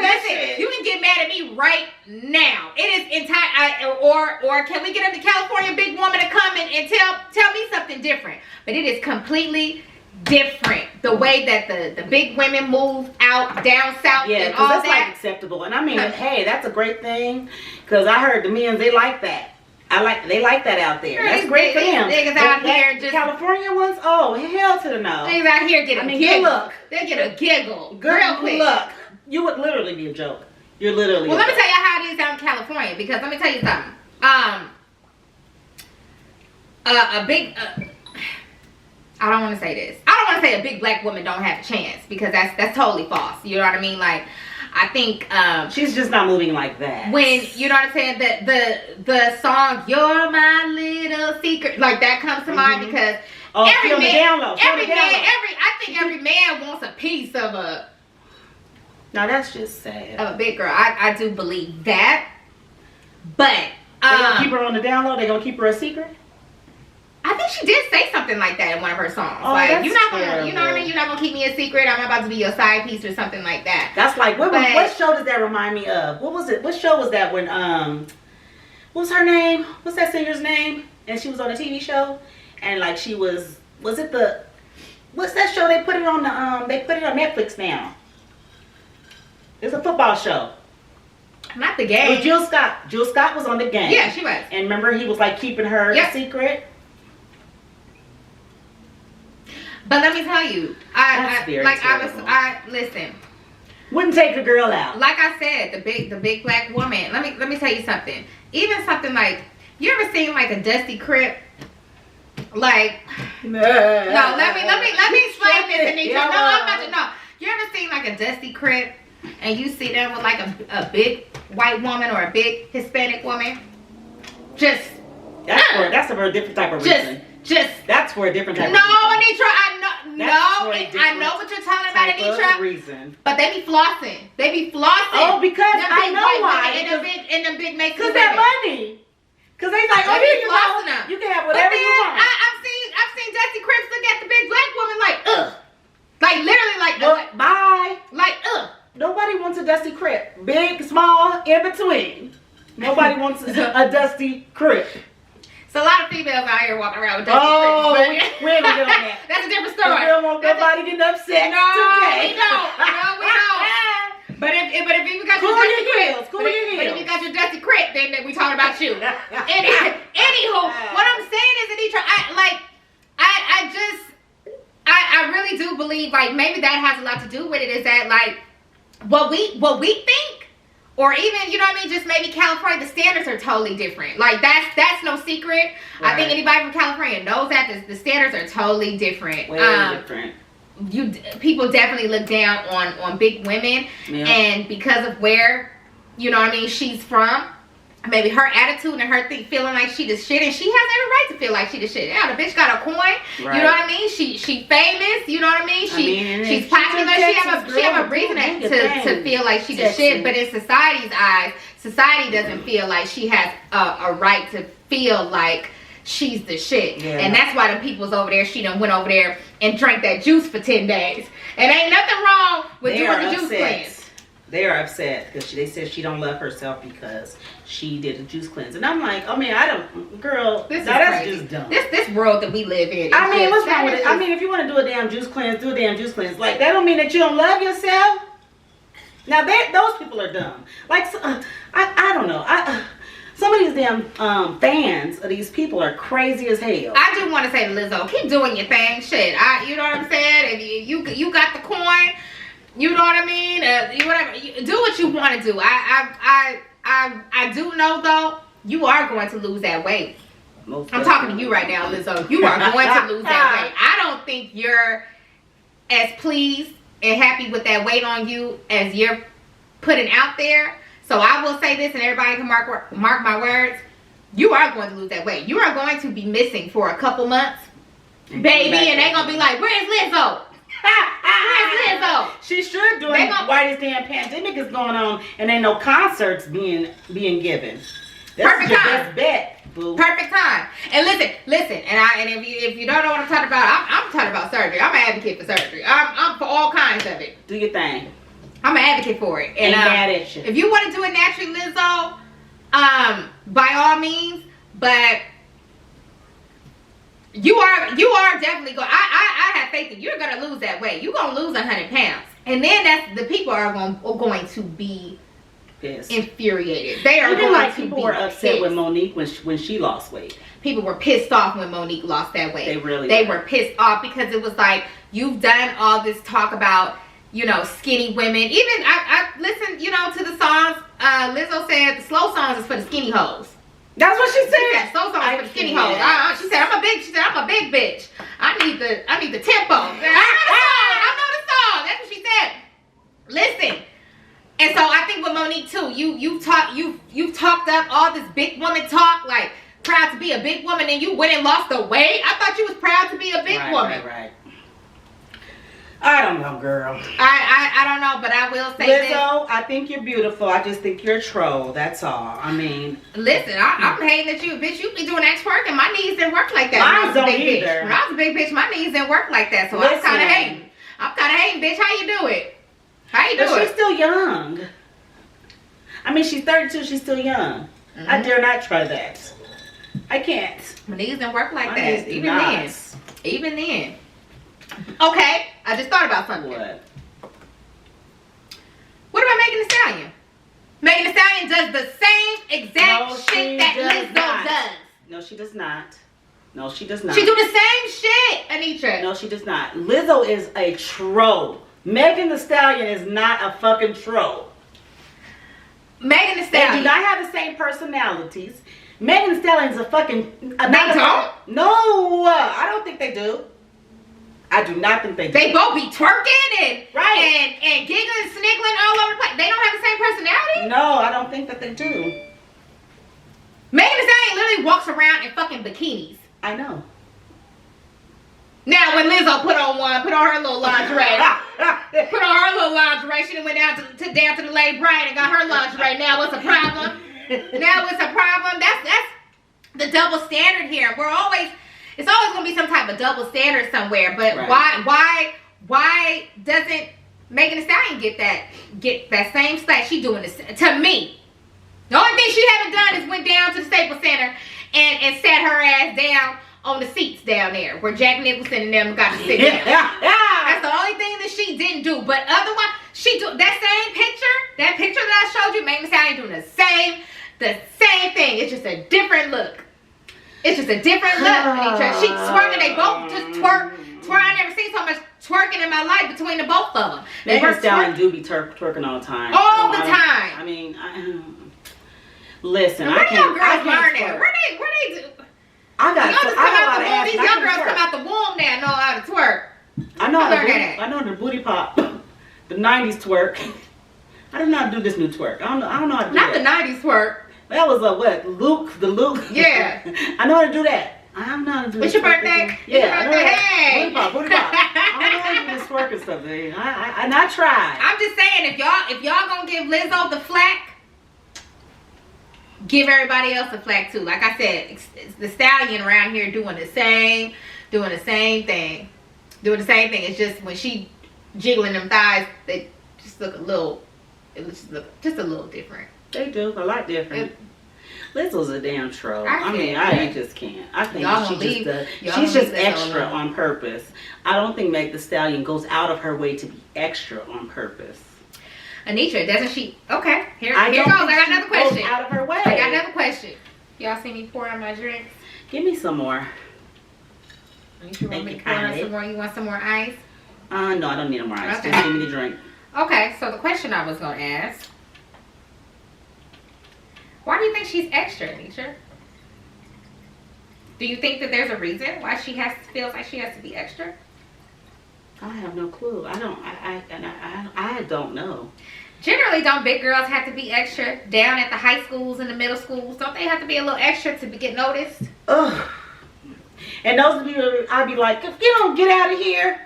listen, you can get mad at me right now. It is entire. Or can we get a California big woman to come and tell me something different? But it is completely different the way that the big women move out down south and all that's that. like acceptable. And I mean, hey, that's a great thing, because I heard the men, they like that. They like that out there. That's great for them. Niggas out here just California ones, oh hell to the no. Niggas out here get a giggle. Look. They get a giggle Good real quick. Look, you would literally be a joke. You're literally. Well, let me tell you how it is out in California, because let me tell you something. I don't want to say this. I don't want to say a big black woman don't have a chance, because that's totally false. You know what I mean? Like, I think she's just not moving like that. When, you know what I'm saying, the song "You're My Little Secret," like that comes to mind, because every man wants a piece of a. Now that's just sad. Of a big girl. I do believe that, but they gonna keep her on the down low. They gonna keep her a secret. I think she did say something like that in one of her songs. Oh, like, that's you're not gonna, terrible. you know what I mean? You're not gonna keep me a secret. I'm about to be your side piece or something like that. That's like, what show does that remind me of? What was it? What show was that when, what was her name? What's that singer's name? And she was on a TV show, and like she was it the, what's that show? They put it on they put it on Netflix now. It's a football show. Not The Game. It was Jill Scott. Jill Scott was on The Game. Yeah, she was. And remember, he was like keeping her a secret. But let me tell you, listen. Wouldn't take a girl out. Like I said, the big black woman. Let me tell you something. Even something like, you ever seen like a Dusty Crip? Like, no, let me explain this, Anitra. No, I'm about to know. You ever seen like a Dusty Crip, and you see them with like a big white woman or a big Hispanic woman? That's for a different type of reason. That's for a different type of reason. Anitra, I know what you're talking about, Anitra. Reason. But they be flossing. Oh, because I know why. In the big makeup. Because that money. Because they like, oh, here you go. You can have whatever you want. I've seen Dusty Crips look at the big black woman like, ugh. Like literally like, bye. Like, ugh. Nobody wants a Dusty Crip. Big, small, in between. Nobody wants a Dusty Crip. So a lot of females out here walking around with Dusty Crips. We ain't gonna get on that. That's a different story. We don't want nobody getting upset No, today. we don't. But if you got your Dusty Crip, but if you got your Dusty Crip, then we talking about you. Anywho, what I'm saying is, Anitra, I really do believe, like, maybe that has a lot to do with it, is that like what we think. Or even, you know what I mean, just maybe California, the standards are totally different. Like, that's no secret. Right. I think anybody from California knows that. The standards are totally different. Way different. People definitely look down on big women. Yeah. And because of where, you know what I mean, she's from, maybe her attitude and her feeling like she the shit, and she has every right to feel like she the shit. Yeah, the bitch got a coin. Right. You know what I mean? She famous. You know what I mean? She's popular. She have a reason to feel like she the shit. But in society's eyes, society doesn't feel like she has a right to feel like she's the shit. Yeah. And that's why the people's over there. She done went over there and drank that juice for 10 days. And ain't nothing wrong with doing the juice cleanse. They are upset because they said she don't love herself because she did a juice cleanse, and I'm like, girl, that's just dumb. This world that we live in. I mean, what's wrong with it? I mean, if you want to do a damn juice cleanse, do a damn juice cleanse. Like, that don't mean that you don't love yourself. Now, those people are dumb. Like, I don't know. Some of these damn fans of these people are crazy as hell. I do want to say to Lizzo, keep doing your thing, shit. You know what I'm saying? If you got the coin. You know what I mean? Do what you want to do. I do know though, you are going to lose that weight. I'm talking to you right now, Lizzo. You are going to lose that weight. I don't think you're as pleased and happy with that weight on you as you're putting out there. So I will say this, and everybody can mark my words. You are going to lose that weight. You are going to be missing for a couple months, baby, and they're going to be like, where's Lizzo? Where's Lizzo? She should do it while this damn pandemic is going on and ain't no concerts being given. That's Perfect your time. best bet, boo. Perfect time. And listen, and if you don't know what I'm talking about, I'm talking about surgery. I'm an advocate for surgery. I'm for all kinds of it. Do your thing. I'm an advocate for it. And Ain't mad at you. if you want to do it naturally, Lizzo, by all means, but you are definitely going. I have faith that you're gonna lose that weight. You're gonna lose 100 pounds, and then the people are going to be pissed, infuriated. They are even going like to people be were upset pissed. with Monique when she lost weight. People were pissed off when Monique lost that weight. They were pissed off because it was like, you've done all this talk about, skinny women. Even I listened, to the songs. Lizzo said the slow songs is for the skinny hoes. That's what she said. She said slow songs is for the skinny hoes. She said I'm a big bitch. I need the tempo. I know the song. That's what she said. Listen. And so I think with Monique too, you've talked up all this big woman talk, like proud to be a big woman, and you went and lost the weight. I thought you was proud to be a big woman. Right. I don't know, girl. I don't know, but I will say Lizzo, I think you're beautiful. I just think you're a troll. That's all. I mean, listen, I'm hating at you, bitch. You be doing that twerk, and my knees didn't work like that. Mine don't either. When I was a big bitch, my knees didn't work like that. So I'm kind of hating. Bitch. How you do it? How you do it? She's still young. I mean, she's 32. She's still young. Mm-hmm. I dare not try that. I can't. My knees didn't work like that. Even then. Okay, I just thought about something. What about Megan Thee Stallion? Megan Thee Stallion does the same exact shit that Lizzo does. No, she does not. No, she does not. She do the same shit, Anitra. No, she does not. Lizzo is a troll. Megan Thee Stallion is not a fucking troll. Megan Thee Stallion. They do not have the same personalities. Megan Thee Stallion is a fucking... They don't? No, I don't think they do. I do not think they do. They both be twerking and right and giggling, sniggling all over the place. They don't have the same personality? No, I don't think that they do. Megan Thee Stallion literally walks around in fucking bikinis. I know. Now when Lizzo put on her little lingerie, she done went down to the Lake Bryant and got her lingerie. Now what's a problem? That's the double standard here. It's always gonna be some type of double standard somewhere. But right. why doesn't Megan Thee Stallion get that same slack? She doing this to me. The only thing she haven't done is went down to the Staples Center and sat her ass down on the seats down there where Jack Nicholson and them got to sit down. That's the only thing that she didn't do. But otherwise, she do that same picture. That picture that I showed you, Megan Thee Stallion doing the same thing. It's just a different look. It's just a different look. She twerking. They both just twerk. I never seen so much twerking in my life between the both of them. Megan Thee Stallion do be twerking all the time. All the time. I mean, listen. Where y'all girls learning? Where they do? These young girls come out the womb now and know how to twerk. I know the booty pop, the 90s twerk. I don't know how to do this new twerk. I don't know how to do Not that. the 90s twerk. That was the Luke. Yeah. I know how to do that. I don't know how to do What's your birthday? Yeah. Hey. Booty pop. I don't know how to do this twerk and stuff. I tried. I'm just saying, if y'all gonna give Lizzo the flack, give everybody else the flack too. Like I said, it's the stallion around here doing the same thing. It's just when she jiggling them thighs, they just look a little different. They do a lot different. Lizzo's a damn troll. I just can't. I think she's just extra on purpose. I don't think Meg Thee Stallion goes out of her way to be extra on purpose. Anitra, doesn't she? Okay, here goes. I got another question. Out of her way. I got another question. Y'all see me pour on my drinks? Give me some more. You want me to pour on some more? You want some more ice? No, I don't need no more ice. Okay. Just give me the drink. Okay, so the question I was gonna ask: why do you think she's extra, Anitra? Do you think that there's a reason why she feels like she has to be extra? I have no clue. I don't know. Generally, don't big girls have to be extra down at the high schools and the middle schools? Don't they have to be a little extra to get noticed? Ugh. And those people, I'd be like, if you don't get out of here,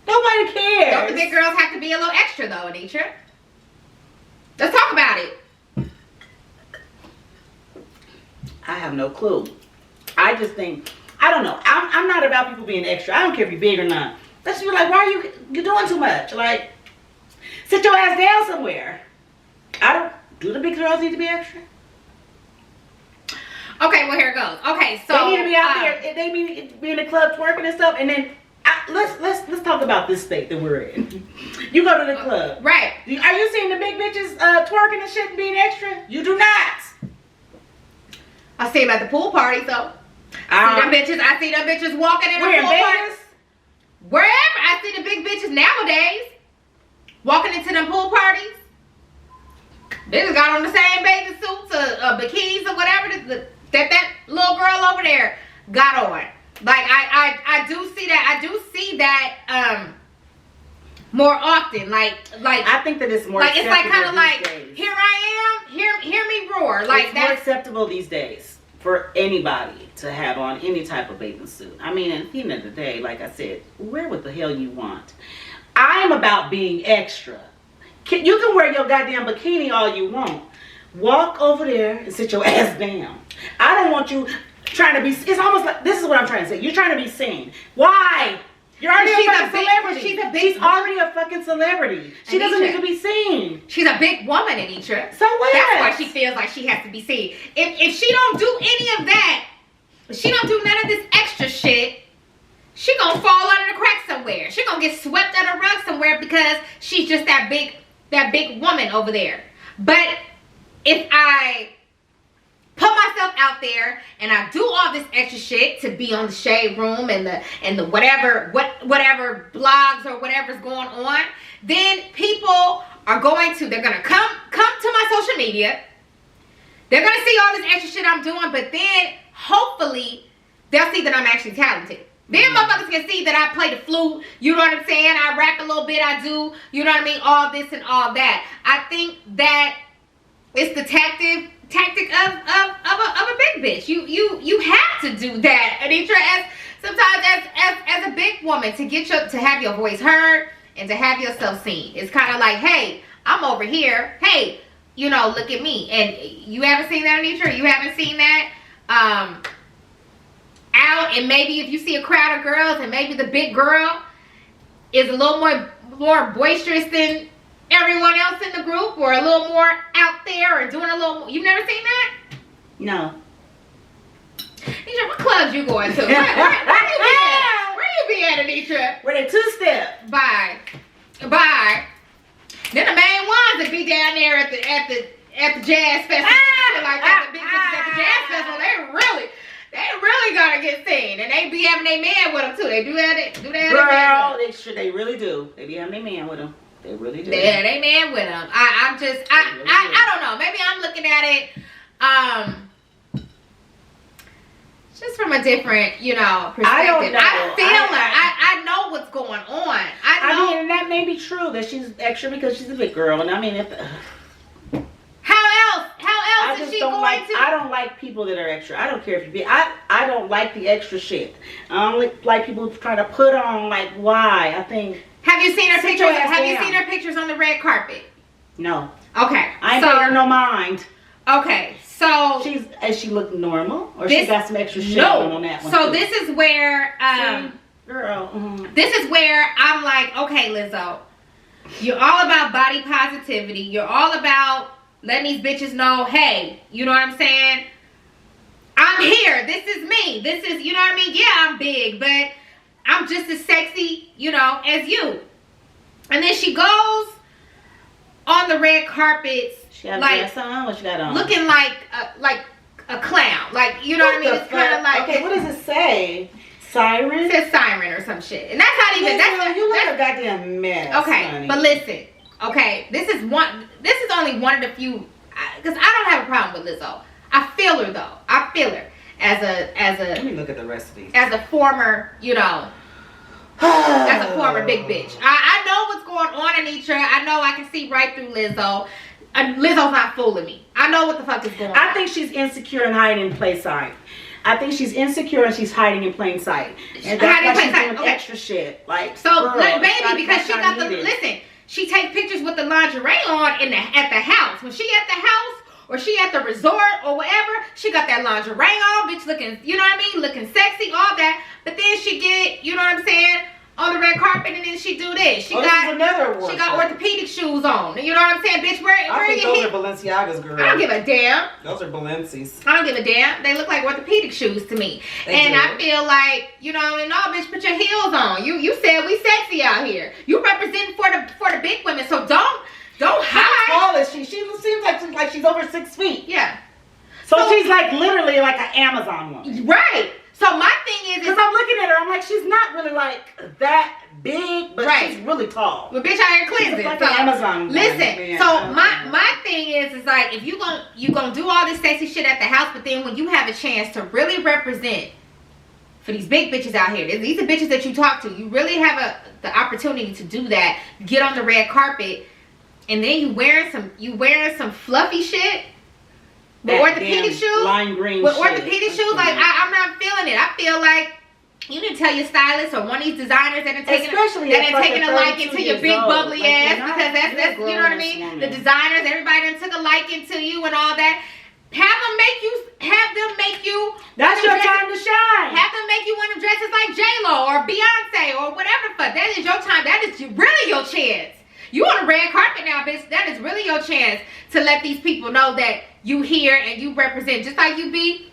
nobody cares. Don't the big girls have to be a little extra though, Anitra? Let's talk about it. I have no clue. I just think, I don't know. I'm not about people being extra. I don't care if you're big or not. Let's be like, why are you doing too much? Like, sit your ass down somewhere. Do the big girls need to be extra? Okay, well here it goes. Okay, so they need to be out there. They need to be in the club twerking and stuff. And then let's talk about this state that we're in. You go to the club, right? Are you seeing the big bitches twerking and shit and being extra? You do not. I see them at the pool parties though. I see them bitches walking in the pool parties. Wherever I see the big bitches nowadays walking into them pool parties. They just got on the same bathing suits or bikinis or whatever that little girl over there got on. Like I do see that. I do see that more often. Like I think that it's more like it's like kind of like days. Here I am. Hear me roar. Like it's more acceptable these days for anybody to have on any type of bathing suit. I mean, at the end of the day, like I said, wear what the hell you want. I'm about being extra. You can wear your goddamn bikini all you want. Walk over there and sit your ass down. I don't want you trying to be, it's almost like, this is what I'm trying to say. You're trying to be seen. Why? You're already a fucking celebrity. She's already a fucking celebrity. She doesn't need to be seen. She's a big woman, Anitra. So what? That's why she feels like she has to be seen. If she don't do any of that, if she don't do none of this extra shit, she gonna fall under the cracks somewhere. She gonna get swept under the rug somewhere because she's just that big woman over there. But if I put myself out there and I do all this extra shit to be on the Shade Room and the whatever blogs or whatever's going on, then people are they're gonna come to my social media. They're gonna see all this extra shit I'm doing, but then hopefully they'll see that I'm actually talented. Then motherfuckers can see that I play the flute, you know what I'm saying? I rap a little bit, I do, you know what I mean? All this and all that. I think that it's the tactic of a big bitch. You have to do that, Anitra, as a big woman to have your voice heard and to have yourself seen. It's kind of like, hey, I'm over here. Hey, you know, look at me. And you haven't seen that, Anitra? You haven't seen that? Out, and maybe if you see a crowd of girls and maybe the big girl is a little more boisterous than everyone else in the group, or a little more out there, or doing a little more. You've never seen that? No. Anitra, what clubs you going to? Where you be at? Where you be at, Anitra? Where they two-step. Bye. Then the main ones that be down there at the jazz festival, like that, the big bitches at the jazz festival, they really gotta get seen, and they be having their man with them too. They do that. Girl, they really do. They be having their man with them. They really do. Yeah, they man with them. I don't know. Maybe I'm looking at it just from a different, perspective. I don't know. I feel her. I know what's going on. I know. And that may be true that she's extra because she's a big girl, and I mean, How else is she going to? I don't like people that are extra. I don't care if you be. I don't like the extra shit. I don't like people trying to put on, like, why? I think. Have you seen her pictures? Have you seen her pictures on the red carpet? No. Okay. I ain't paying her no mind. Okay. So Does she look normal, or she got some extra shit on that one? So too? This is where girl. This is where I'm like, okay, Lizzo, you're all about body positivity. You're all about letting these bitches know, hey, you know what I'm saying? I'm here. This is me. This is, you know what I mean? Yeah, I'm big, but I'm just as sexy, as you. And then she goes on the red carpets. She got a dress on? What she got on? Looking like a clown. Like, you know what I mean? It's kind of like. Okay, what does it say? Siren? It says siren or some shit. And that's not even. You look a goddamn mess. Okay, honey. but listen. Okay, this is only one of the few. Because I don't have a problem with Lizzo. I feel her though. I feel her. Let me look at the rest of these. As a former, you know, as a former big bitch. I know what's going on, Anitra. I know I can see right through Lizzo. Lizzo's not fooling me. I know what the fuck is going on. I think she's insecure and hiding in plain sight. I think she's insecure and she's hiding in plain sight. And that's why she's doing extra shit. Like, so, girl, baby, because she got the, listen, she take pictures with the lingerie on at the house. When she at the house, or she at the resort or whatever, she got that lingerie on, bitch looking, you know what I mean, looking sexy, all that. But then she get, you know what I'm saying, on the red carpet, and then she do this. She got orthopedic shoes on. You know what I'm saying, bitch? Where I think those are Balenciagas, girl. I don't give a damn. Those are Balenci's. I don't give a damn. They look like orthopedic shoes to me. I feel like, you know, and no, bitch, put your heels on. You said we sexy out here. You representing for the big women, so don't hide. How tall is she? She seems like she's over 6 feet. Yeah. So she's like literally like an Amazon woman. Right. So my thing is, because I'm looking at her, I'm like, she's not really like that big, but she's really tall. Well, bitch, I ain't cleansing. Like an Amazon woman. Listen, so my thing is like, if you gonna do all this sexy shit at the house, but then when you have a chance to really represent for these big bitches out here, these are bitches that you talk to, you really have the opportunity to do that, get on the red carpet, and then you wearing some fluffy shit. With orthopedic shoes, lime green with orthopedic shoes, like I'm not feeling it. I feel like you need to tell your stylist or one of these designers that are taking a liking to your big bubbly ass, because that's you know what I mean. The designers, everybody that took a liking to you and all that. Have them make you. That's your time to shine. Have them make you want to dresses like J-Lo or Beyonce or whatever. But that is your time. That is really your chance. You on the red carpet now, bitch. That is really your chance to let these people know that you here and you represent, just like you be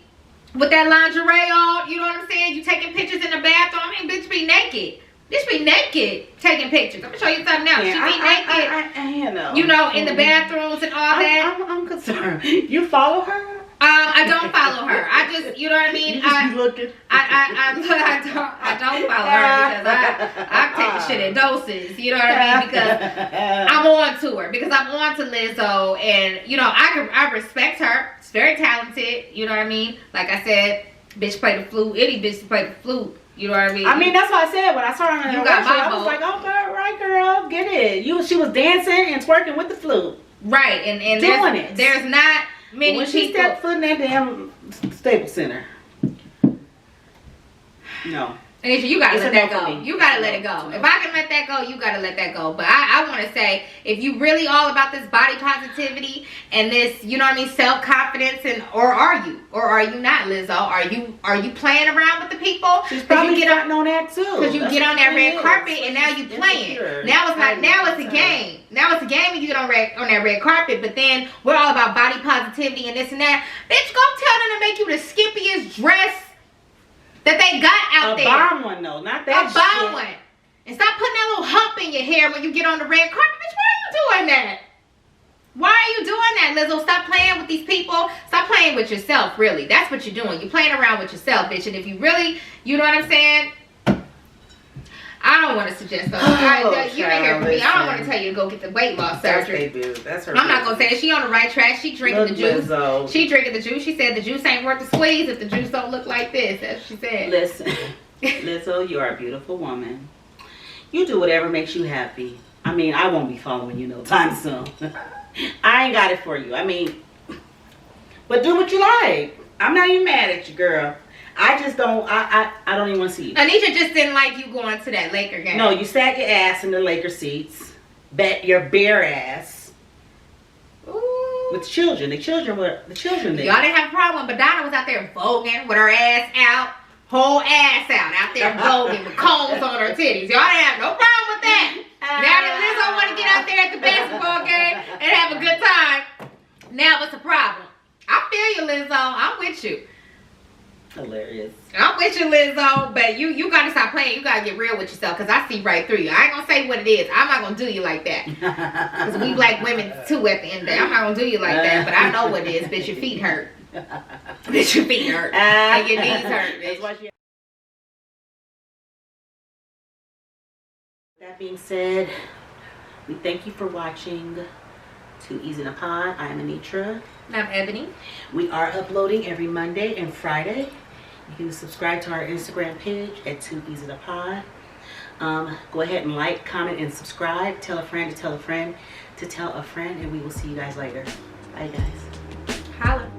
with that lingerie on. You know what I'm saying? You taking pictures in the bathroom. I mean, bitch be naked. Bitch be naked taking pictures. I'm gonna show you something else. Yeah, she be naked. You know, in the bathrooms and all that. I'm concerned. You follow her? I don't follow her. I just, you know what I mean? You just be looking. I don't follow her because I take the shit in doses. You know what I mean? Because I'm on to her. Because I'm on to Lizzo, and you know I respect her. She's very talented. You know what I mean? Like I said, bitch play the flute. Any bitch play the flute. You know what I mean? I mean, that's what I said when I saw her in the got my I was like, oh, right, girl, get it. She was dancing and twerking with the flute. Right, and there's not many when people. She stepped foot in that damn Staples Center. No. And you gotta let that go. You gotta let it go. If I can let that go, you gotta let that go. But I want to say, if you really all about this body positivity and this, you know what I mean, self-confidence, and or are you not, Lizzo? Are you playing around with the people? She's probably getting on that too. Because you get on that red carpet and now you playing. Now it's not. Now it's a game. Now it's a game when you get on that red carpet. But then we're all about body positivity and this and that. Bitch, go tell them to make you the skimpiest dress that they got out there. A bomb one though, not that shit. A bomb one. And stop putting that little hump in your hair when you get on the red carpet. Bitch, why are you doing that? Why are you doing that, Lizzo? Stop playing with these people. Stop playing with yourself, really. That's what you're doing. You're playing around with yourself, bitch. And if you really, you know what I'm saying? I don't want to suggest those. You ain't here for me. I don't want to tell you to go get the weight loss surgery. That's her. I'm not gonna say it. She on the right track. She drinking the juice. Lizzo. She drinking the juice. She said the juice ain't worth the squeeze if the juice don't look like this. That's what she said. Listen, Lizzo, you are a beautiful woman. You do whatever makes you happy. I mean, I won't be following you no time soon. I ain't got it for you. I mean, but do what you like. I'm not even mad at you, girl. I just don't, I don't even want to see you. Anitra just didn't like you going to that Laker game. No, you sat your ass in the Laker seats. Bet your bare ass. Ooh. With the children. The children there. Y'all didn't have a problem, but Donna was out there voguing with her ass out. Whole ass out there voguing with combs on her titties. Y'all didn't have no problem with that. Now that Lizzo want to get out there at the basketball game and have a good time, now what's the problem? I feel you, Lizzo. I'm with you. Hilarious. I'm with you, Lizzo, but you gotta stop playing. You gotta get real with yourself, because I see right through you. I ain't gonna say what it is. I'm not gonna do you like that, because we black women too at the end of the day. I'm not gonna do you like that, but I know what it is. Bitch, your feet hurt. Bitch, your feet hurt. And your knees hurt. Bitch. That being said, we thank you for watching Two E's in a Pod. I'm Anitra. And I'm Ebony. We are uploading every Monday and Friday. You can subscribe to our Instagram page at 2 Easy to Pod. Go ahead and like, comment, and subscribe. Tell a friend to tell a friend to tell a friend, and we will see you guys later. Bye, guys. Holla.